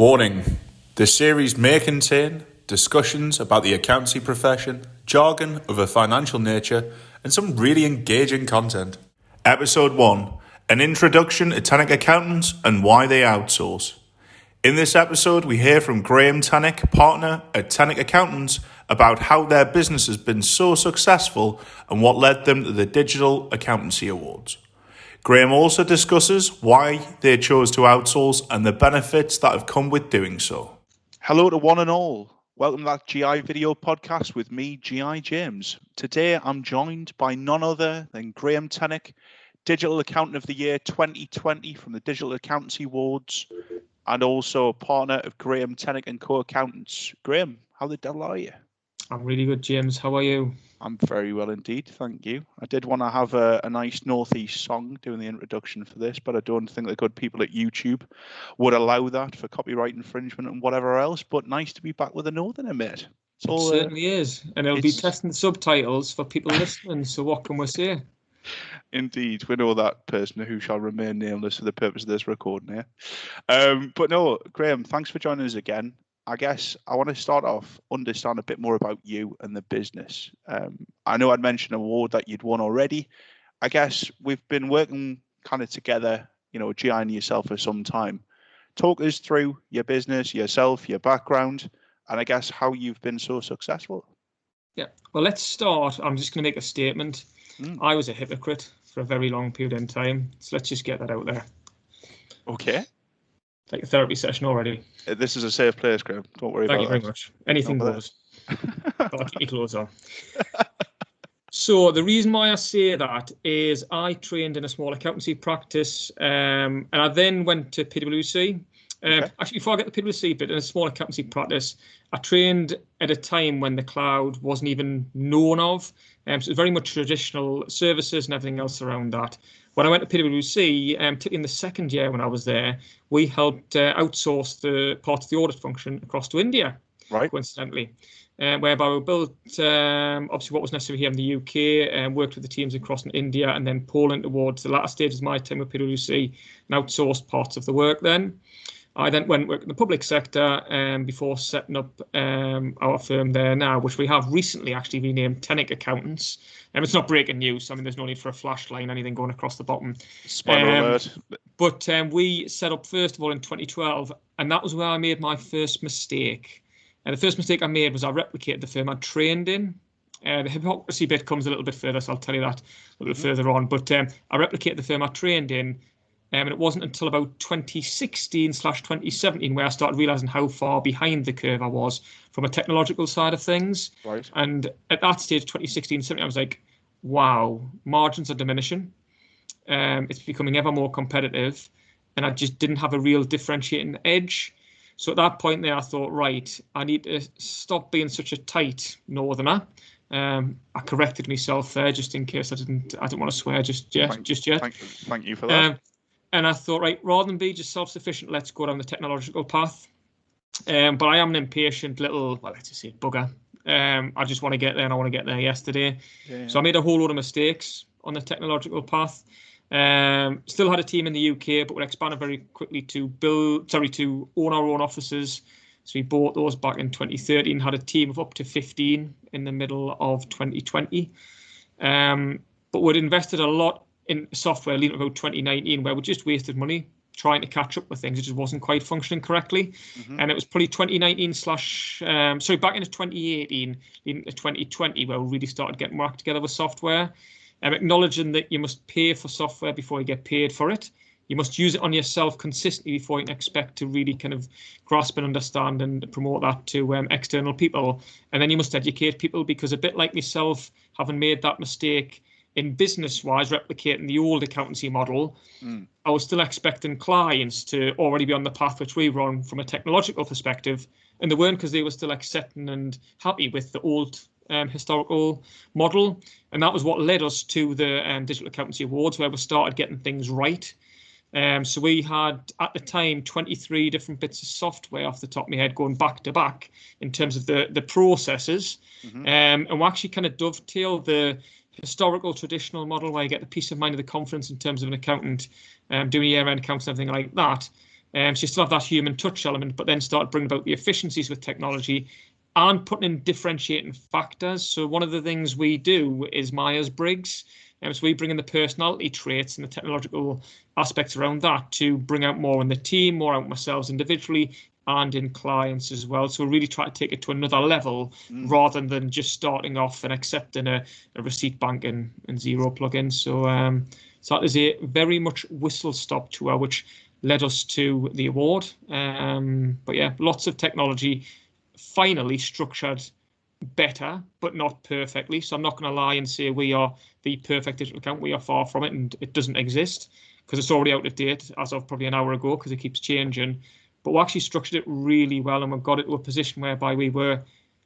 Warning: this series may contain discussions about the accountancy profession, jargon of a financial nature, and some really engaging content. Episode 1: An introduction to Tennick Accountants and why they outsource. In this episode, we hear from Graeme Tennick, partner at Tennick Accountants, about how their business has been so successful and what led them to the Digital Accountancy Awards. Graeme also discusses why they chose to outsource and the benefits that have come with doing so. Hello to one and all. Welcome to that GI video podcast with me, GI James. Today I'm joined by none other than Graeme Tennick, Digital Accountant of the Year 2020 from the Digital Accountancy Awards, and also a partner of Graeme Tennick and Co-Accountants. Graeme, how the devil are you? I'm really good, James. How are you? I'm very well indeed, thank you. I did want to have a nice Northeast song doing the introduction for this, but I don't think the good people at YouTube would allow that for copyright infringement and whatever else. But nice to be back with a Northerner, mate. It certainly is. And it'll be testing the subtitles for people listening, so what can we say? Indeed, we know that person who shall remain nameless for the purpose of this recording here. But no, Graeme, thanks for joining us again. I guess I want to start off, understand a bit more about you and the business. I know I'd mentioned an award that you'd won already. I guess we've been working kind of together, GI and yourself for some time. Talk us through your business, yourself, your background, and I guess how you've been so successful. Yeah, well, let's start. I'm just going to make a statement. I was a hypocrite for a very long period in time. So let's just get that out there. Okay. Like a therapy session already. This is a safe place, Graeme. Don't worry about it. Thank you very much. Anything goes. I'll keep your clothes on. So the reason why I say that is I trained in a small accountancy practice and I then went to PwC. Actually, before I get the PwC bit, in a small accountancy practice, I trained at a time when the cloud wasn't even known of. So it was very much traditional services and everything else around that. When I went to PwC, particularly in the second year when I was there, we helped outsource the part of the audit function across to India, right? Coincidentally, whereby we built obviously what was necessary here in the UK and worked with the teams across in India and then Poland towards the latter stages of my time with PwC and outsourced parts of the work then. I then went and worked in the public sector before setting up our firm there now, which we have recently actually renamed Tennick Accountants. It's not breaking news. I mean, there's no need for a flashlight, anything going across the bottom. Spoiler alert. But we set up, first of all, in 2012, and that was where I made my first mistake. And the first mistake I made was I replicated the firm I trained in. The hypocrisy bit comes a little bit further, so I'll tell you that a little further on. But I replicated the firm I trained in. And it wasn't until about 2016/2017 where I started realizing how far behind the curve I was from a technological side of things. Right. And at that stage, 2016/17, I was like, wow, margins are diminishing. It's becoming ever more competitive. And I just didn't have a real differentiating edge. So at that point there, I thought, right, I need to stop being such a tight Northerner. I corrected myself there just in case I didn't want to swear just yet. Thank you for that. And I thought, right, rather than be just self-sufficient, let's go down the technological path. But I am an impatient little, well, let's just say bugger. I just want to get there and I want to get there yesterday. Yeah. So I made a whole load of mistakes on the technological path. Still had a team in the UK, but we expanded very quickly to own our own offices. So we bought those back in 2013, had a team of up to 15 in the middle of 2020. But we'd invested a lot in software leading about 2019, where we just wasted money trying to catch up with things. It just wasn't quite functioning correctly. And it was probably 2019 back into 2018, leading to 2020, where we really started getting work together with software. Acknowledging that you must pay for software before you get paid for it. You must use it on yourself consistently before you can expect to really kind of grasp and understand and promote that to external people. And then you must educate people, because a bit like myself, having made that mistake in business-wise, replicating the old accountancy model, I was still expecting clients to already be on the path which we were on from a technological perspective, and they weren't, because they were still accepting and happy with the old historical model. And that was what led us to the Digital Accountancy Awards, where we started getting things right. So we had, at the time, 23 different bits of software off the top of my head going back to back in terms of the processes. And we actually kind of dovetailed the historical traditional model where you get the peace of mind of the confidence in terms of an accountant doing year-end accounts and everything like that, So you still have that human touch element, but then start bringing about the efficiencies with technology and putting in differentiating factors. So one of the things we do is Myers-Briggs. So we bring in the personality traits and the technological aspects around that to bring out more in the team, more out myself individually, and in clients as well. So we really try to take it to another level rather than just starting off and accepting a receipt bank and zero plugins. So so that is a very much whistle-stop tour, which led us to the award. But yeah, lots of technology finally structured better, but not perfectly. So I'm not going to lie and say we are the perfect digital account. We are far from it, and it doesn't exist because it's already out of date as of probably an hour ago because it keeps changing. But we actually structured it really well, and we've got it to a position whereby we were,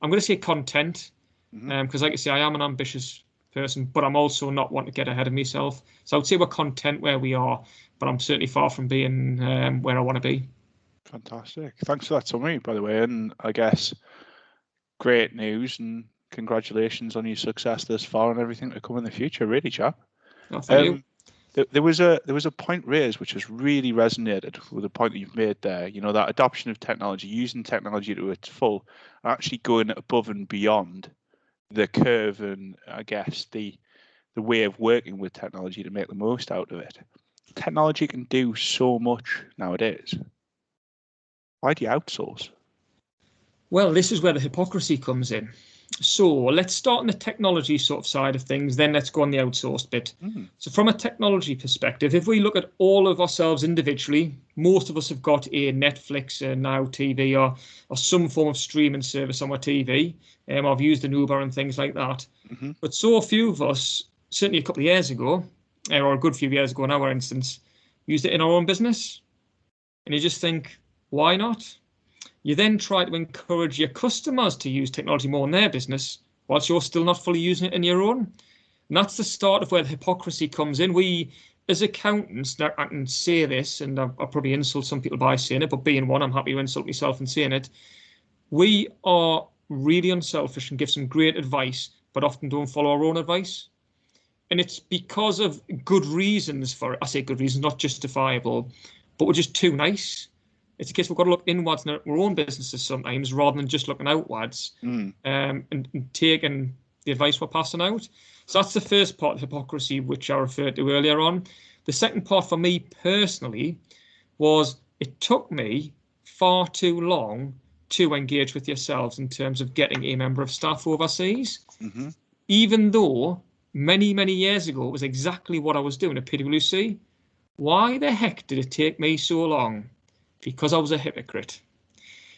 I'm going to say content, because like I say, I am an ambitious person, but I'm also not wanting to get ahead of myself. So I would say we're content where we are, but I'm certainly far from being where I want to be. Fantastic. Thanks for that summary, by the way. And I guess great news and congratulations on your success thus far and everything to come in the future, really, chap. Oh, thank you. There was a point raised which has really resonated with the point that you've made there. You know, that adoption of technology, using technology to its full, actually going above and beyond the curve and I guess the way of working with technology to make the most out of it. Technology can do so much nowadays. Why do you outsource? Well, this is where the hypocrisy comes in. So let's start on the technology sort of side of things, then let's go on the outsourced bit. So from a technology perspective, if we look at all of ourselves individually, most of us have got a Netflix, Now TV, or some form of streaming service on our TV. I've used an Uber and things like that. But so few of us, certainly a couple of years ago, or a good few years ago in our instance, used it in our own business. And you just think, why not? You then try to encourage your customers to use technology more in their business whilst you're still not fully using it in your own. And that's the start of where the hypocrisy comes in. We, as accountants, now I can say this, and I'll probably insult some people by saying it, but being one, I'm happy to insult myself in saying it. We are really unselfish and give some great advice, but often don't follow our own advice. And it's because of good reasons for it. I say good reasons, not justifiable, but we're just too nice. It's a case we've got to look inwards in our own businesses sometimes rather than just looking outwards and taking the advice we're passing out. So that's the first part of hypocrisy, which I referred to earlier on. The second part for me personally was it took me far too long to engage with yourselves in terms of getting a member of staff overseas, even though many, many years ago it was exactly what I was doing at PwC. Why the heck did it take me so long? Because I was a hypocrite.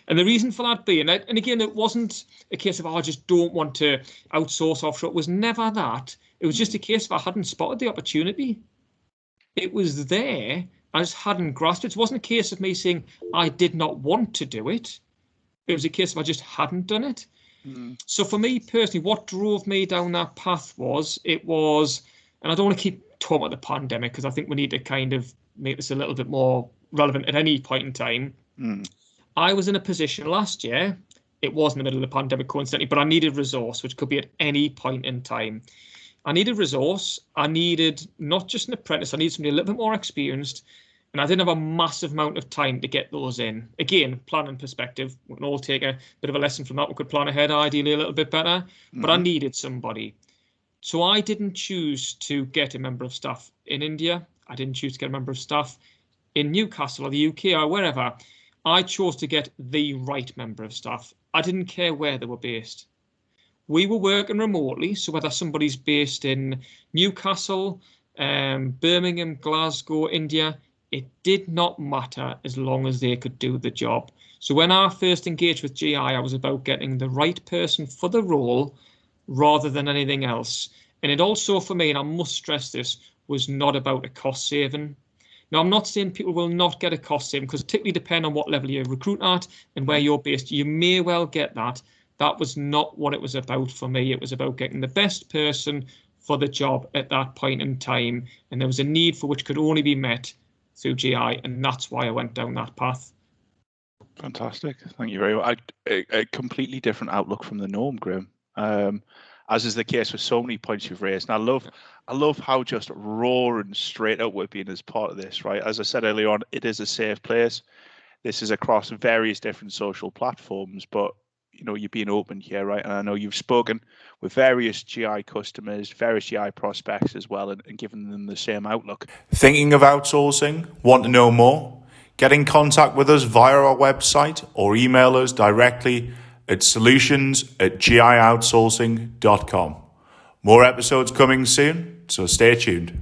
And the reason for that being, and again, it wasn't a case of, I just don't want to outsource offshore. It was never that. It was just a case of I hadn't spotted the opportunity. It was there. I just hadn't grasped it. It wasn't a case of me saying I did not want to do it. It was a case of I just hadn't done it. So for me personally, what drove me down that path was, and I don't want to keep talking about the pandemic because I think we need to kind of make this a little bit more relevant at any point in time. I was in a position last year, it was in the middle of the pandemic coincidentally, but I needed resource, which could be at any point in time. I needed resource. I needed not just an apprentice, I needed somebody a little bit more experienced, and I didn't have a massive amount of time to get those in. Again, planning perspective, we can all take a bit of a lesson from that. We could plan ahead, ideally a little bit better, but I needed somebody. So I didn't choose to get a member of staff in India. I didn't choose to get a member of staff in Newcastle or the UK or wherever. I chose to get the right member of staff. I didn't care where they were based. We were working remotely, so whether somebody's based in Newcastle, Birmingham, Glasgow, India, it did not matter as long as they could do the job. So when I first engaged with GI, I was about getting the right person for the role rather than anything else. And it also, for me, and I must stress this, was not about a cost saving. Now, I'm not saying people will not get a cost saving, because particularly depending on what level you recruit at and where you're based, you may well get that. That was not what it was about for me. It was about getting the best person for the job at that point in time. And there was a need for which could only be met through GI. And that's why I went down that path. Fantastic. Thank you very much. A completely different outlook from the norm, Graeme. as is the case with so many points you've raised. And I love how just raw and straight up we're being as part of this, right? As I said earlier on, it is a safe place. This is across various different social platforms, but you're being open here, right? And I know you've spoken with various GI customers, various GI prospects as well, and given them the same outlook. Thinking of outsourcing? Want to know more? Get in contact with us via our website or email us directly at solutions@gioutsourcing.com. More episodes coming soon, so stay tuned.